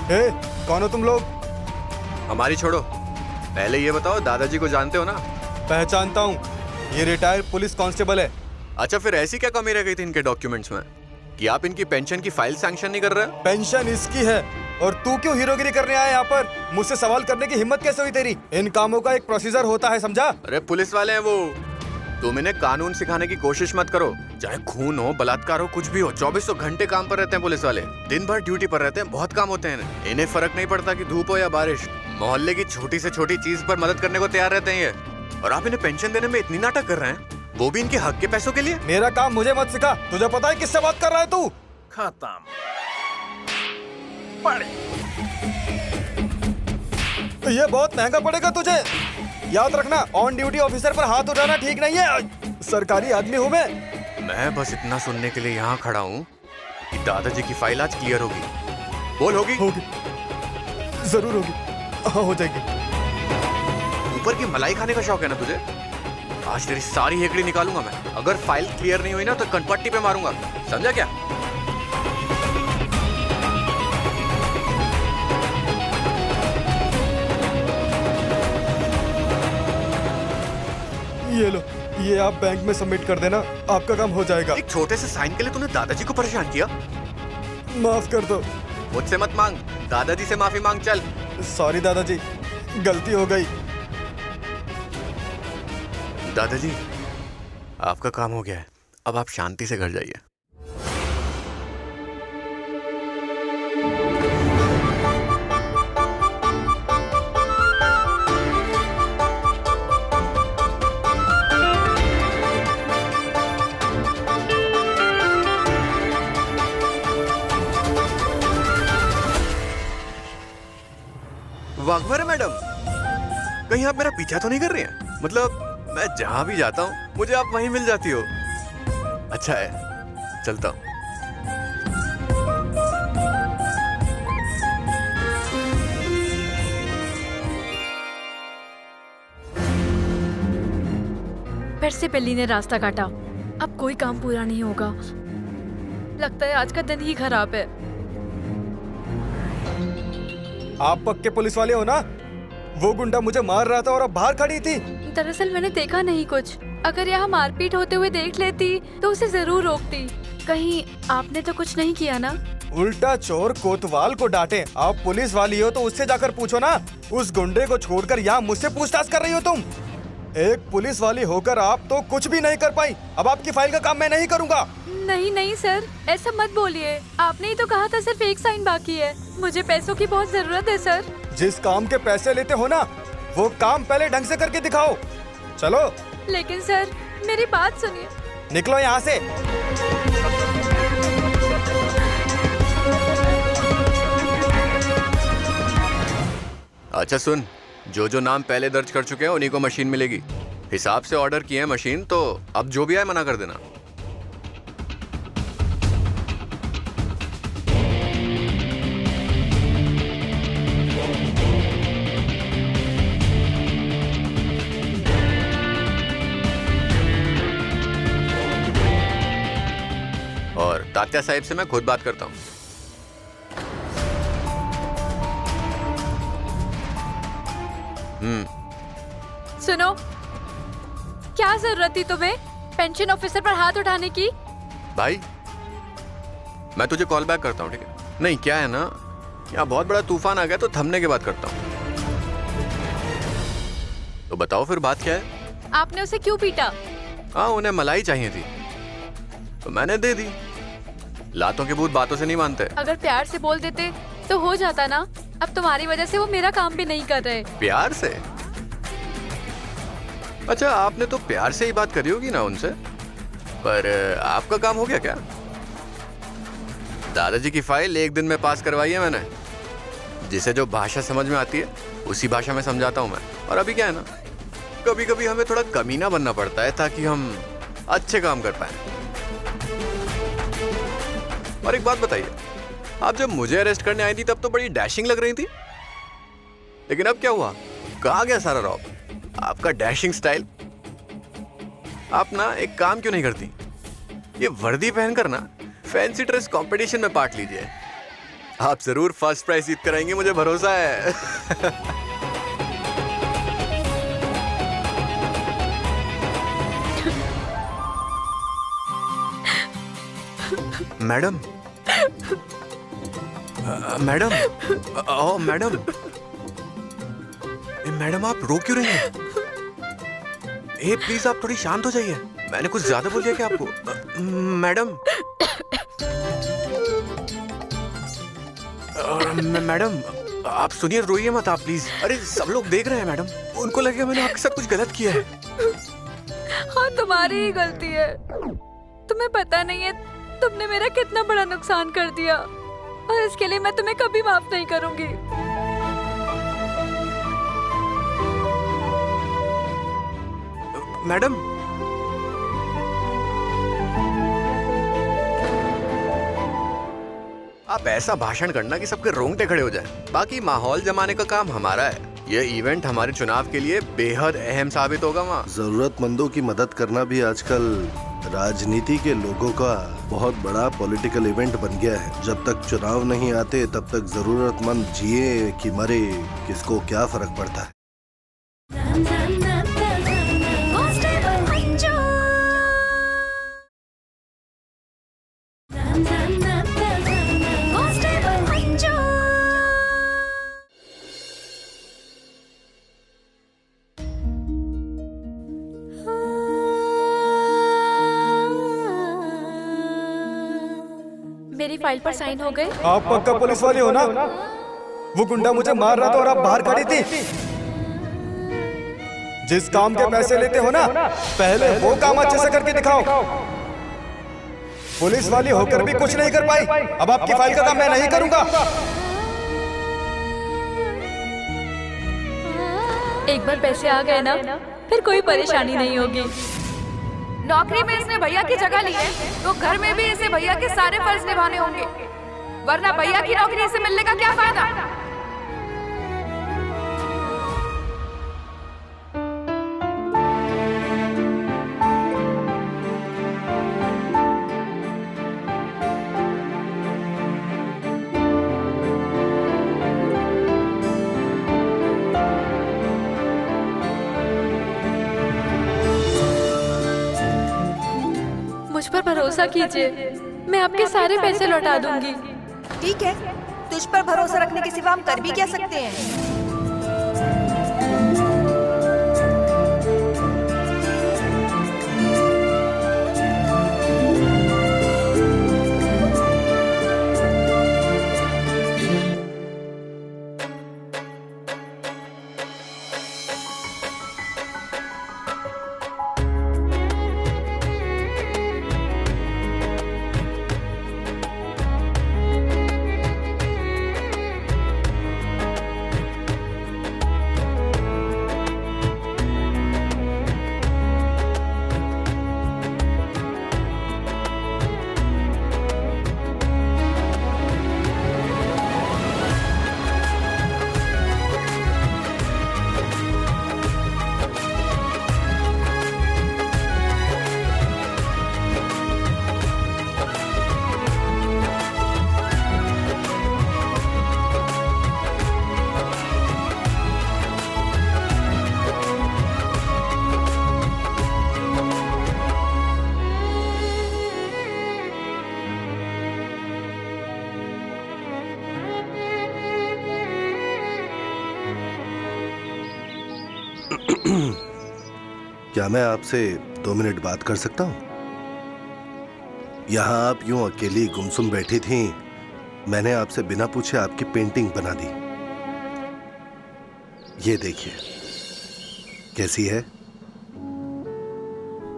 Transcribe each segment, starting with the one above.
ए, कौन हो तुम लोग? हमारी छोड़ो, पहले ये बताओ दादाजी को जानते हो ना? पहचानता हूँ, ये रिटायर्ड पुलिस कांस्टेबल है। अच्छा, फिर ऐसी क्या कमी रह गई थी इनके डॉक्यूमेंट्स में कि आप इनकी पेंशन की फाइल सैंक्शन नहीं कर रहे? पेंशन इसकी है और तू क्यों हीरोगिरी करने आया यहाँ पर? मुझसे सवाल करने की हिम्मत कैसे हुई तेरी? इन कामों का एक प्रोसीजर होता है, समझा? अरे पुलिस वाले हैं वो। तुम इन्हें कानून सिखाने की कोशिश मत करो। चाहे खून हो, बलात्कार हो, कुछ भी हो, 2400 घंटे काम पर रहते हैं पुलिस वाले। दिन भर ड्यूटी पर रहते हैं, बहुत काम होते हैं इन्हें फर्क नहीं पड़ता कि धूप हो या बारिश। मोहल्ले की छोटी से छोटी चीज पर मदद करने को तैयार रहते हैं ये। और आप इन्हें पेंशन देने में इतनी नाटक कर रहे हैं, वो भी इनके हक के पैसों के लिए। मेरा काम मुझे मत सिखा। तुझे पता है किससे बात कर रहा है तू? खत्म। पड़े। ये बहुत महंगा पड़ेगा तुझे। याद रखना, ऑन ड्यूटी ऑफिसर पर हाथ उठाना ठीक नहीं है। सरकारी आदमी हूँ मैं बस इतना सुनने के लिए यहाँ खड़ा हूँ कि दादाजी की फाइल आज क्लियर होगी। बोल होगी? होगी, जरूर होगी। हाँ, हो जाएगी। ऊपर की मलाई खाने का शौक है ना तुझे? आज तेरी सारी हेकड़ी निकालूंगा मैं। अगर फाइल क्लियर नहीं हुई ना तो कनपट्टी पे मारूंगा, समझा क्या? ये लो, ये आप बैंक में सबमिट कर देना, आपका काम हो जाएगा। एक छोटे से साइन के लिए तूने दादाजी को परेशान किया। माफ कर दो। मुझसे मत मांग, दादाजी से माफी मांग। चल। सॉरी दादाजी, गलती हो गई। दादाजी, आपका काम हो गया है, अब आप शांति से घर जाइए। वाघवर है मैडम, कहीं आप मेरा पीछा तो नहीं कर रही हैं? मतलब मैं जहां भी जाता हूं मुझे आप वहीं मिल जाती हो। अच्छा है, चलता हूं। फिर से बिल्ली ने रास्ता काटा। अब कोई काम पूरा नहीं होगा। लगता है आज का दिन ही खराब है। आप पक्के पुलिस वाले हो ना? वो गुंडा मुझे मार रहा था और अब बाहर खड़ी थी। दरअसल मैंने देखा नहीं कुछ। अगर यहाँ मारपीट होते हुए देख लेती तो उसे जरूर रोकती। कहीं आपने तो कुछ नहीं किया ना? उल्टा चोर कोतवाल को डांटे। आप पुलिस वाली हो तो उससे जाकर पूछो ना। उस गुंडे को छोड़कर यहाँ मुझसे पूछताछ कर रही हो तुम। एक पुलिस वाली होकर आप तो कुछ भी नहीं कर पाई। अब आपकी फाइल का काम मैं नहीं करूँगा। नहीं नहीं सर, ऐसा मत बोलिए। आपने ही तो कहा था सिर्फ एक साइन बाकी है। मुझे पैसों की बहुत जरूरत है सर। जिस काम के पैसे लेते हो ना, वो काम पहले ढंग से करके दिखाओ। चलो। लेकिन सर, मेरी बात सुनिए। निकलो यहाँ से। अच्छा सुन, जो नाम पहले दर्ज कर चुके हैं उन्हीं को मशीन मिलेगी। हिसाब से ऑर्डर किए हैं मशीन, तो अब जो भी आए मना कर देना। और तात्या साहिब से मैं खुद बात करता हूँ। सुनो, क्या जरूरत थी तुम्हें पेंशन ऑफिसर पर हाथ उठाने की? भाई, मैं तुझे कॉल बैक करता हूँ, ठीक है? नहीं, क्या है ना, यहाँ बहुत बड़ा तूफान आ गया तो थमने के बाद करता हूँ। तो बताओ फिर बात क्या है? आपने उसे क्यों पीटा? हाँ, उन्हें मलाई चाहिए थी तो मैंने दे दी। लातों के भूत बातों से नहीं मानते। अगर प्यार से बोल देते तो हो जाता ना। अब तुम्हारी वजह से वो मेरा काम भी नहीं कर रहे। प्यार से? अच्छा, आपने तो प्यार से ही बात करी होगी ना उनसे, पर आपका काम हो गया क्या? दादाजी की फाइल एक दिन में पास करवाई है मैंने। जिसे जो भाषा समझ में आती है उसी भाषा में समझाता हूँ मैं। और अभी क्या है ना, कभी कभी हमें थोड़ा कमीना बनना पड़ता है ताकि हम अच्छे काम कर पाए। और एक बात बताइए, आप जब मुझे अरेस्ट करने आई थी तब तो बड़ी डैशिंग लग रही थी, लेकिन अब क्या हुआ? कहाँ गया सारा रौब? आपका डैशिंग स्टाइल। आप ना एक काम क्यों नहीं करती, ये वर्दी पहनकर ना फैंसी ड्रेस कंपटीशन में पार्ट लीजिए। आप जरूर फर्स्ट प्राइज जीत कराएंगे, मुझे भरोसा है। मैडम, मैडम, ओ मैडम, मैडम आप रो क्यों रही हैं? ए प्लीज आप थोड़ी शांत हो जाइए। मैंने कुछ ज्यादा बोल दिया क्या आपको? मैडम, मैडम आप सुनिए, रोइए मत आप प्लीज। अरे सब लोग देख रहे हैं मैडम, उनको लगेगा मैंने आपके साथ कुछ गलत किया है। हाँ, तुम्हारी ही गलती है। तुम्हें पता नहीं है तुमने मेरा कितना बड़ा नुकसान कर दिया, और इसके लिए मैं तुम्हें कभी माफ नहीं करूंगी। मैडम, आप ऐसा भाषण करना कि सबके रोंगटे खड़े हो जाएं। बाकी माहौल जमाने का काम हमारा है। ये इवेंट हमारे चुनाव के लिए बेहद अहम साबित होगा। वहाँ जरूरतमंदों की मदद करना भी आजकल राजनीति के लोगों का बहुत बड़ा पॉलिटिकल इवेंट बन गया है। जब तक चुनाव नहीं आते तब तक जरूरतमंद जिए कि मरे किसको क्या फर्क पड़ता है। मेरी फाइल पर साइन हो गए? आप पक्का पुलिस वाले हो ना? वो गुंडा मुझे मार रहा था और आप बाहर खड़ी थी। जिस काम के पैसे लेते हो ना, पहले वो काम अच्छे से करके दिखाओ। पुलिस वाली होकर भी कुछ नहीं कर पाई, अब आपकी फाइल का काम मैं नहीं करूंगा। एक बार पैसे आ गए ना, फिर कोई परेशानी नहीं होगी। नौकरी में इसने भैया की जगह ली है, तो घर में भी इसे भैया के सारे फर्ज निभाने होंगे, वरना भैया की नौकरी इसे मिलने का क्या फायदा। मुझ पर भरोसा कीजिए, मैं आपके सारे पैसे लौटा दूंगी। ठीक है, तुझ पर भरोसा रखने के सिवा हम कर भी क्या सकते हैं। क्या मैं आपसे 2 मिनट बात कर सकता हूँ? यहाँ आप यूं अकेली गुमसुम बैठी थी, मैंने आपसे बिना पूछे आपकी पेंटिंग बना दी। ये देखिए, कैसी है?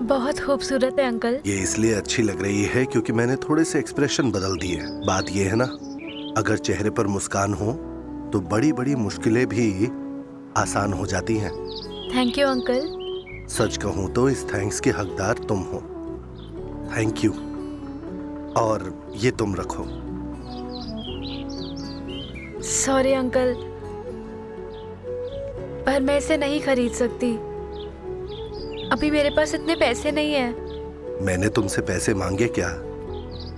बहुत खूबसूरत है अंकल। ये इसलिए अच्छी लग रही है क्योंकि मैंने थोड़े से एक्सप्रेशन बदल दिए। बात ये है ना, अगर चेहरे पर मुस्कान हो तो बड़ी बड़ी मुश्किलें भी आसान हो जाती हैं। Thank you uncle. सच कहूं तो इस थैंक्स के हकदार तुम हो। Thank you. और ये तुम रखो। सॉरी अंकल, पर मैं इसे नहीं खरीद सकती। अभी मेरे पास इतने पैसे नहीं हैं। मैंने तुमसे पैसे मांगे क्या?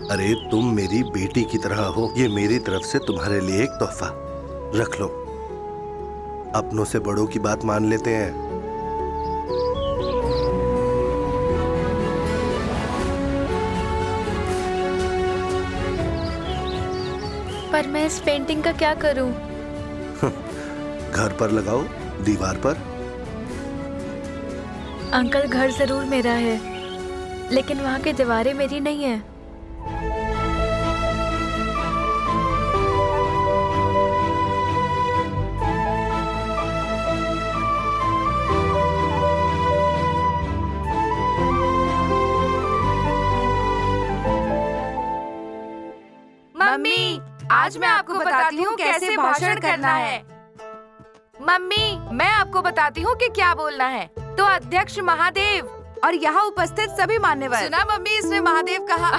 अरे तुम मेरी बेटी की तरह हो, ये मेरी तरफ से तुम्हारे लिए एक तोहफा। रख लो। अपनों से बड़ों की बात मान लेते हैं। पर मैं इस पेंटिंग का क्या करूं? घर पर लगाओ, दीवार पर। अंकल, घर जरूर मेरा है, लेकिन वहाँ की दीवारें मेरी नहीं है। मम्मी, आज मैं आपको बताती हूँ कैसे भाषण करना है। मम्मी, मैं आपको बताती हूँ कि क्या बोलना है। तो अध्यक्ष महादेव और यहाँ उपस्थित सभी मान्यवर। सुना मम्मी, इसने महादेव कहा।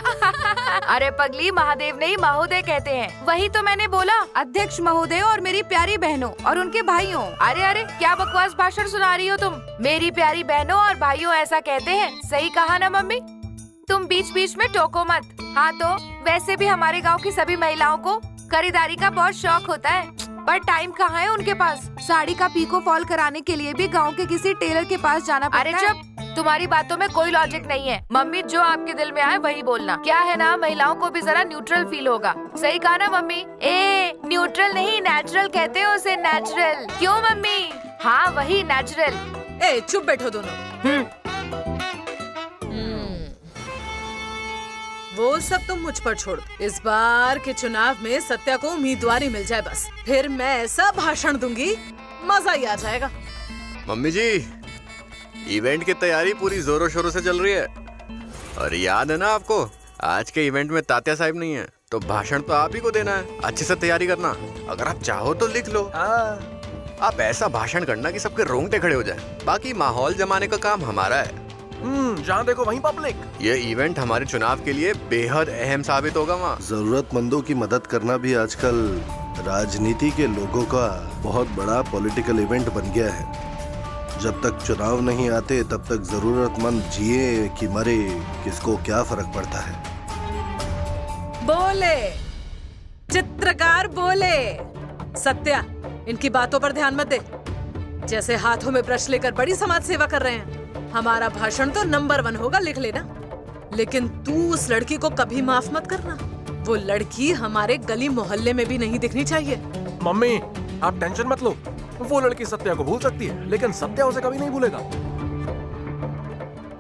अरे पगली, महादेव नहीं महोदय कहते हैं। वही तो मैंने बोला, अध्यक्ष महोदय और मेरी प्यारी बहनों और उनके भाइयों। अरे अरे, क्या बकवास भाषण सुना रही हो तुम। मेरी प्यारी बहनों और भाइयों ऐसा कहते हैं, सही कहा ना मम्मी। तुम बीच बीच में टोको मत। हाँ तो वैसे भी हमारे गांव की सभी महिलाओं को खरीदारी का बहुत शौक होता है, पर टाइम कहाँ है उनके पास। साड़ी का पीको फॉल कराने के लिए भी गांव के किसी टेलर के पास जाना पड़ता है। अरे चुप, तुम्हारी बातों में कोई लॉजिक नहीं है। मम्मी, जो आपके दिल में आए वही बोलना। क्या है ना, महिलाओं को भी जरा न्यूट्रल फील होगा। सही कहा ना मम्मी। न्यूट्रल नहीं, नेचुरल कहते हैं उसे, नेचुरल। क्यों मम्मी? हाँ वही, नेचुरल। चुप बैठो दोनों। वो सब तुम मुझ पर छोड़ दो। इस बार के चुनाव में सत्या को उम्मीदवारी मिल जाए बस, फिर मैं ऐसा भाषण दूंगी, मजा ही आ जाएगा। मम्मी जी, इवेंट की तैयारी पूरी जोरों शोरों से चल रही है। और याद है ना आपको, आज के इवेंट में तात्या साहब नहीं है, तो भाषण तो आप ही को देना है। अच्छे से तैयारी करना। अगर आप चाहो तो लिख लो। आप ऐसा भाषण करना कि सबके रोंगटे खड़े हो जाए। बाकी माहौल जमाने का काम हमारा है। जहाँ देखो वहीं पब्लिक। ये इवेंट हमारे चुनाव के लिए बेहद अहम साबित होगा। वहाँ जरूरतमंदों की मदद करना भी आजकल राजनीति के लोगों का बहुत बड़ा पॉलिटिकल इवेंट बन गया है। जब तक चुनाव नहीं आते तब तक जरूरतमंद जिए कि मरे, किसको क्या फर्क पड़ता है। बोले चित्रकार, बोले सत्या, इनकी बातों पर ध्यान मत दे। जैसे हाथों में ब्रश लेकर बड़ी समाज सेवा कर रहे हैं। हमारा भाषण तो नंबर 1 होगा, लिख लेना। लेकिन तू उस लड़की को कभी माफ मत करना। वो लड़की हमारे गली मोहल्ले में भी नहीं दिखनी चाहिए। मम्मी, आप टेंशन मत लो। वो लड़की सत्या को भूल सकती है, लेकिन सत्या उसे कभी नहीं भूलेगा।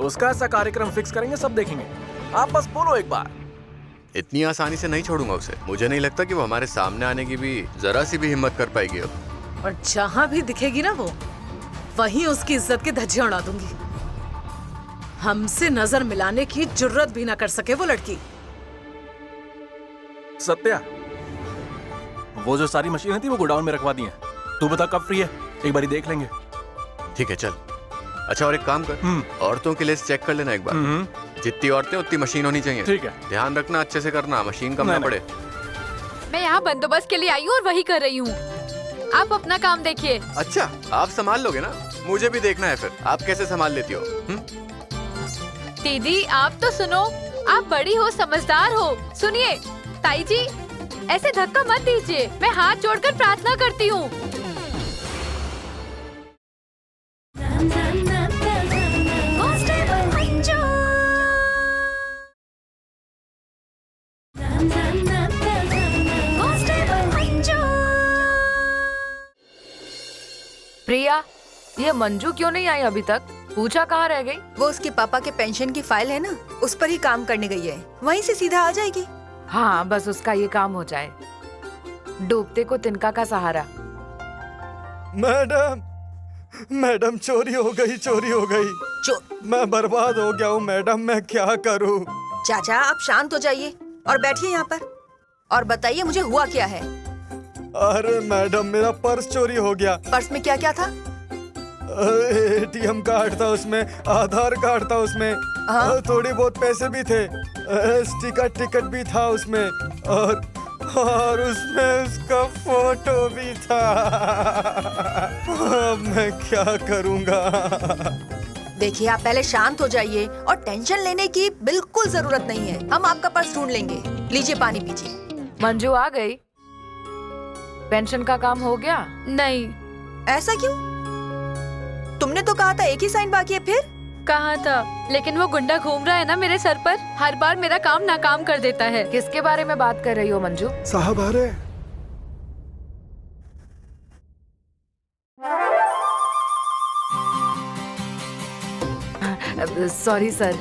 उसका ऐसा कार्यक्रम फिक्स करेंगे, सब देखेंगे। आप बस बोलो एक बार। इतनी आसानी से नहीं छोड़ूंगा उसे। मुझे नहीं लगता कि वो हमारे सामने आने की भी जरा सी भी हिम्मत कर पाएगी अब। और जहाँ भी दिखेगी ना वो, वहीं उसकी इज्जत की धज्जियां उड़ा दूंगी। हमसे नजर मिलाने की जुर्रत भी ना कर सके वो लड़की। सत्या, वो जो सारी मशीनें थी वो गोडाउन में रखवा दी हैं। तू बता कब फ्री है, एक बारी देख लेंगे। ठीक है चल। अच्छा, और एक काम कर, औरतों की लिस्ट चेक कर लेना एक बार। जितनी औरतें उतनी मशीन होनी चाहिए। ठीक है। ध्यान रखना, अच्छे से करना, मशीन कम ना पड़े। मैं यहाँ बंदोबस्त के लिए आई हूँ और वही कर रही हूँ। आप अपना काम देखिए। अच्छा, आप संभाल लोगे ना? मुझे भी देखना है फिर आप कैसे संभाल लेती हो। दीदी, आप तो सुनो, आप बड़ी हो, समझदार हो। सुनिए ताई जी, ऐसे धक्का मत दीजिए। मैं हाथ जोड़कर प्रार्थना करती हूँ। प्रिया, ये मंजू क्यों नहीं आई अभी तक? पूछा कहाँ रह गई? वो उसके पापा के पेंशन की फाइल है ना, उस पर ही काम करने गई है। वहीं से सीधा आ जाएगी। हाँ, बस उसका ये काम हो जाए। डूबते को तिनका का सहारा। मैडम, मैडम चोरी हो गई, चोरी हो गई। मैं बर्बाद हो गया हूँ मैडम, मैं क्या करूँ? चाचा, आप शांत हो जाइए और बैठिए यहाँ पर और बताइए मुझे हुआ क्या है। अरे मैडम, मेरा पर्स चोरी हो गया। पर्स में क्या क्या था? एटीएम कार्ड था उसमें, आधार कार्ड था उसमें, थोड़ी बहुत पैसे भी थे, एसटी का टिकट भी था उसमें, और उसमें उसका फोटो भी था। अब मैं क्या करूँगा? देखिए आप पहले शांत हो जाइए और टेंशन लेने की बिल्कुल जरूरत नहीं है। हम आपका पर्स ढूंढ लेंगे। लीजिए पानी पीजिए। मंजू आ गई? पेंशन का काम हो गया? नहीं। ऐसा क्यों? तुमने तो कहा था एक ही साइन बाकी है। फिर कहा था, लेकिन वो गुंडा घूम रहा है ना मेरे सर पर, हर बार मेरा काम नाकाम कर देता है। किसके बारे में बात कर रही हो मंजू? साहब आ रहे हैं। Sorry sir.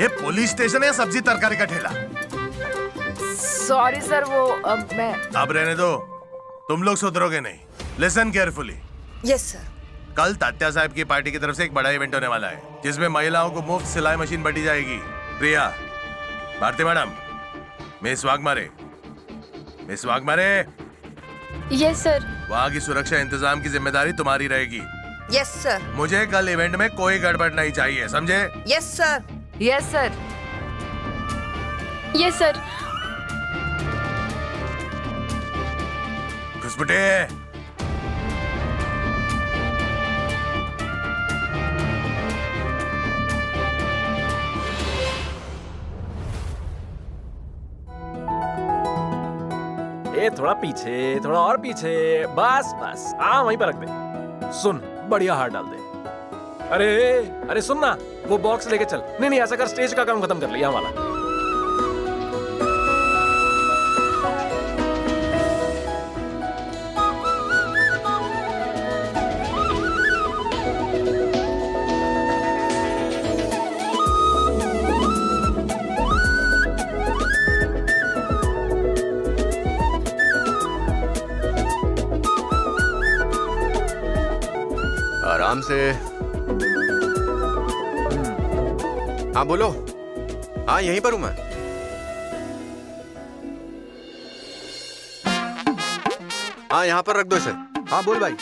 ये पुलिस स्टेशन है, सब्जी तरकारी का ठेला? सॉरी सर, वो मैं अब रहने दो, तुम लोग सुधरोगे नहीं। Listen carefully. Yes sir. कल तात्या साहब की पार्टी की तरफ से एक बड़ा इवेंट होने वाला है, जिसमें महिलाओं को मुफ्त सिलाई मशीन बांटी जाएगी। Priya, Bharti madam, miss Waghmare, miss Waghmare, yes sir. वहाँ की सुरक्षा इंतजाम की जिम्मेदारी तुम्हारी रहेगी। Yes sir. मुझे कल इवेंट में कोई गड़बड़ नहीं चाहिए, समझे? Yes sir. Yes sir. Yes sir. घुसपटे। ए थोड़ा पीछे, थोड़ा और पीछे, बस बस, हाँ वहीं पर रख दे। सुन, बढ़िया हाथ डाल दे। अरे अरे सुन ना, वो बॉक्स लेके चल। नहीं नहीं, ऐसा कर, स्टेज का काम खत्म कर लिया वाला। आराम से। हाँ बोलो। हाँ यहीं पर हूँ मैं। हाँ यहाँ पर रख दो इसे। हाँ बोल भाई।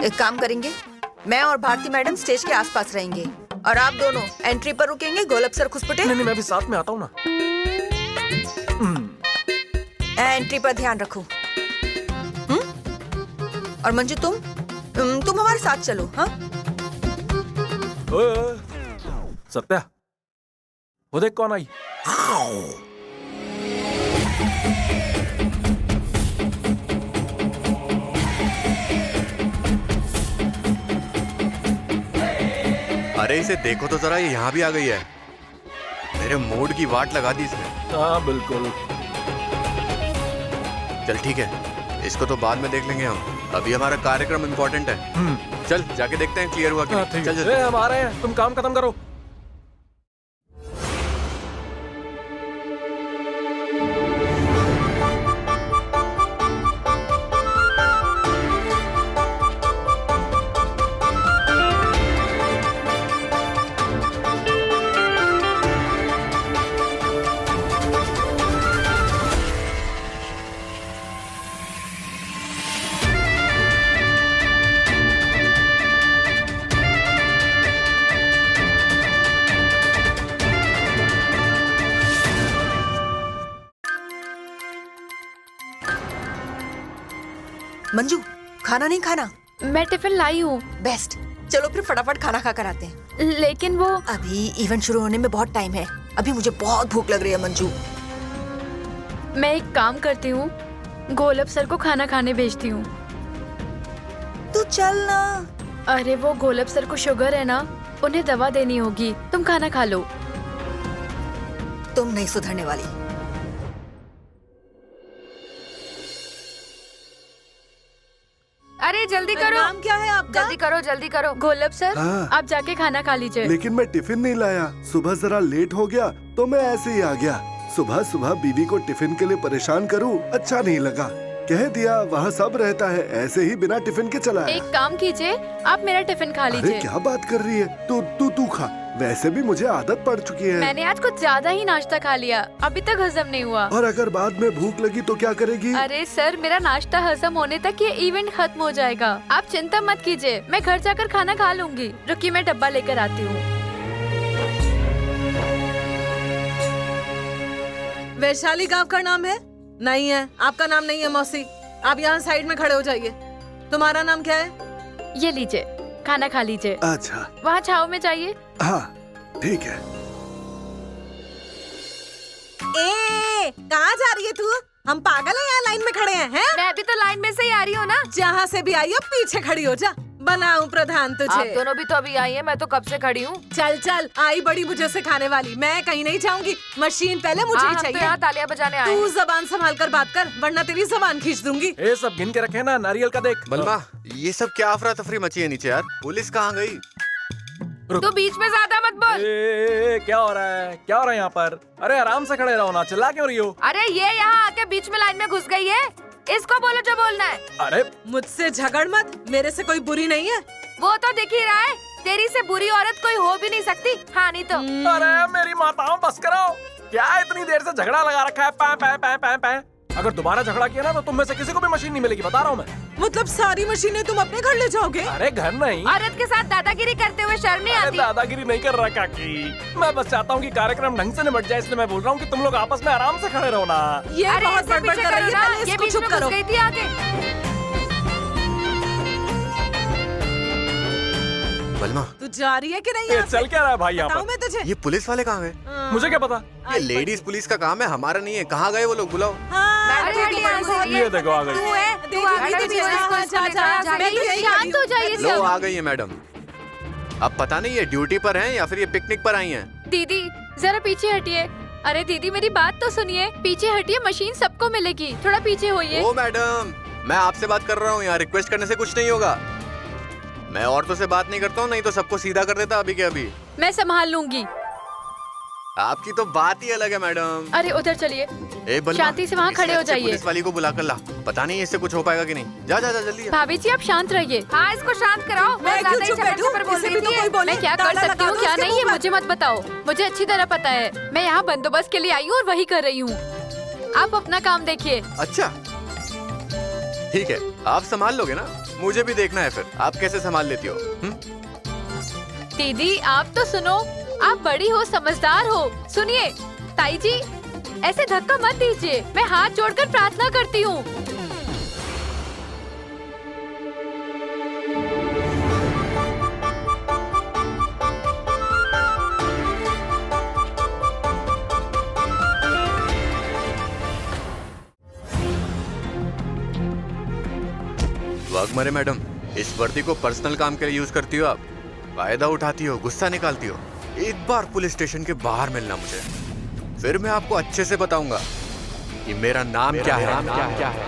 एक काम करेंगे, मैं और भारती मैडम स्टेज के आसपास रहेंगे और आप दोनों एंट्री पर रुकेंगे। गोलब सर खुसपटे नहीं नहीं, मैं भी साथ में आता हूँ ना। एंट्री पर ध्यान रखो। और मंजू तुम हमारे साथ चलो। हाँ ओए, सत्या, वो देख कौन आई। अरे इसे देखो तो जरा, ये यहाँ भी आ गई है। मेरे मूड की वाट लगा दी इसने। हाँ बिल्कुल। चल ठीक है, इसको तो बाद में देख लेंगे हम। अभी हमारा कार्यक्रम इम्पोर्टेंट है। चल जाके देखते हैं क्लियर हुआ कि नहीं। चल ए, हम आ रहे हैं, तुम काम खत्म करो। मंजू, खाना नहीं खाना? मैं टिफिन लाई हूँ। बेस्ट। चलो फिर फटाफट खाना खा कर आते हैं। लेकिन वो अभी इवेंट शुरू होने में बहुत टाइम है। अभी मुझे बहुत भूख लग रही है मंजू। मैं एक काम करती हूँ, गोलब सर को खाना खाने भेजती हूँ। तू चल ना। अरे वो गोलब सर को शुगर है ना, उन्हें दवा देनी होगी। तुम खाना खा लो। तुम नहीं सुधरने वाली। अरे जल्दी करो। नाम क्या है आपका? जल्दी करो, जल्दी करो। गोलब सर, हाँ। आप जाके खाना खा लीजिए। लेकिन मैं टिफिन नहीं लाया। सुबह जरा लेट हो गया तो मैं ऐसे ही आ गया। सुबह सुबह बीवी को टिफिन के लिए परेशान करूं, अच्छा नहीं लगा। कह दिया वहाँ सब रहता है, ऐसे ही बिना टिफिन के चला आया। एक काम कीजिए, आप मेरा टिफिन खा अरे लीजिए। क्या बात कर रही है? तू खा। वैसे भी मुझे आदत पड़ चुकी है। मैंने आज कुछ ज्यादा ही नाश्ता खा लिया, अभी तक हजम नहीं हुआ। और अगर बाद में भूख लगी तो क्या करेगी? अरे सर, मेरा नाश्ता हजम होने तक ये इवेंट खत्म हो जाएगा। आप चिंता मत कीजिए, मैं घर जाकर खाना खा लूंगी। रुकिए, मैं डब्बा लेकर आती हूँ। वैशाली गांव का नाम है? नहीं है। आपका नाम नहीं है मौसी? आप यहाँ साइड में खड़े हो जाइए। तुम्हारा नाम क्या है? ये लीजिए, खाना खा लीजिए। अच्छा वहाँ छाव में चाहिए। हाँ ठीक है। ए, कहाँ जा रही है तू? हम पागल हैं, यहाँ लाइन में खड़े हैं, हैं? मैं भी तो लाइन में से ही आ रही हूँ ना। जहाँ से भी आई हो पीछे खड़ी हो जा। बनाऊं प्रधान आप तुझे? दोनों भी तो अभी आई हैं, मैं तो कब से खड़ी हूँ। चल चल, आई बड़ी मुझे सिखाने वाली। मैं कहीं नहीं जाऊंगी, मशीन पहले मुझे ही हम तो चाहिए। यहाँ तालियां बजाने आए तू हैं। जबान संभाल कर बात कर, वरना तेरी जबान खींच दूंगी। ये सब गिन के रखे ना, नारियल का देख। बलमा, ये सब क्या अफरा तफरी मची है नीचे यार? पुलिस कहाँ गई? तू बीच में ज्यादा मत बोल। क्या हो रहा है? क्या हो रहा है यहाँ पर? अरे आराम से खड़े रहो ना, चिल्ला क्यों रही हो? अरे ये यहाँ आके बीच में लाइन में घुस गई है, इसको बोलो जो बोलना है। अरे मुझसे झगड़ मत, मेरे से कोई बुरी नहीं है। वो तो दिख ही रहा है, तेरी से बुरी औरत कोई हो भी नहीं सकती। हाँ नहीं तो। अरे मेरी माताओं, बस करो। क्या इतनी देर से झगड़ा लगा रखा है? पै पै पै पै पै। अगर दोबारा झगड़ा किया ना तो तुम में से किसी को भी मशीन नहीं मिलेगी, बता रहा हूँ मैं। मतलब सारी मशीनें तुम अपने घर ले जाओगे? अरे घर नहीं। औरत के साथ दादागिरी करते हुए शर्म नहीं अरे आती? दादागिरी नहीं कर रहा काकी, मैं बस चाहता हूँ कि कार्यक्रम ढंग से निपट जाए, इसलिए मैं बोल रहा हूँ कि तुम लोग आपस में आराम से खड़े रहो ना। ये अरे बहुत ऐसे बड़बड़ पीछे कर रही करो है, ना, पहले ये इसको बीच चुप में करो। घुस गई थी आगे। बलमा, तू जा रही है कि नहीं? ये यहाँ से? चल क्या रहा है भाई यहाँ बताऊं पर? मैं तुझे? ये पुलिस वाले कहाँ गए? मुझे क्या पता? ये लेडीज पुलिस का काम है, हमारा नहीं है। कहाँ गए वो लोग? बुलाओ। हाँ, मैडम, तू हटी यहाँ से। ये देखो आ गई। तू है, देख तू आगे ली भी तुझे, इसको हाँ, जा, जा, जा, मैं तो यही शांत खड़ी हो हूँ। जाइए लो सब। आ गई है मैडम। अब पता नहीं ये ड्यूटी पर हैं या फिर ये पिकनिक पर आई हैं। दीदी जरा पीछे हटिए। अरे दीदी मेरी बात तो सुनिए, पीछे हटिए, मशीन सबको मिलेगी, थोड़ा पीछे होइए। ओ मैडम, मैं आपसे बात कर रहा हूँ, यहाँ रिक्वेस्ट करने से कुछ नहीं होगा। मैं औरतों से बात नहीं करता हूँ, नहीं तो सबको सीधा कर देता अभी के अभी। मैं संभाल लूंगी। आपकी तो बात ही अलग है मैडम। अरे उधर चलिए, ए बलमा, शांति से वहाँ इससे खड़े हो अच्छे जाइए। पुलिस वाली को बुला कर ला। पता नहीं इससे कुछ हो पाएगा कि नहीं। जा जा जा जल्दी जा। भाभी जी आप शांत रहिए। हाँ इसको शांत कराओ। मैं ज्यादा क्यों ही चुप चपर बैठूं? चपर बोल इसे रही भी तो थी। कोई बोले। मैं क्या कर ताला सकती लगा हूँ दो क्या उसके नहीं मुंह ये पर। मुझे मत बताओ, मुझे अच्छी तरह पता है। मैं यहाँ बंदोबस्त के लिए आई हूँ और वही कर रही हूँ। आप अपना काम देखिए। अच्छा ठीक है, आप संभाल लोगे ना? मुझे भी देखना है फिर आप कैसे संभाल लेती हो। दीदी आप तो सुनो, आप बड़ी हो, समझदार हो। सुनिए ताई जी, ऐसे धक्का मत दीजिए, मैं हाथ जोड़कर प्रार्थना करती हूँ। वाघमारे मैडम, इस वर्दी को पर्सनल काम के लिए यूज करती हो आप? फायदा उठाती हो, गुस्सा निकालती हो। एक बार पुलिस स्टेशन के बाहर मिलना मुझे, फिर मैं आपको अच्छे से बताऊंगा कि मेरा नाम क्या है।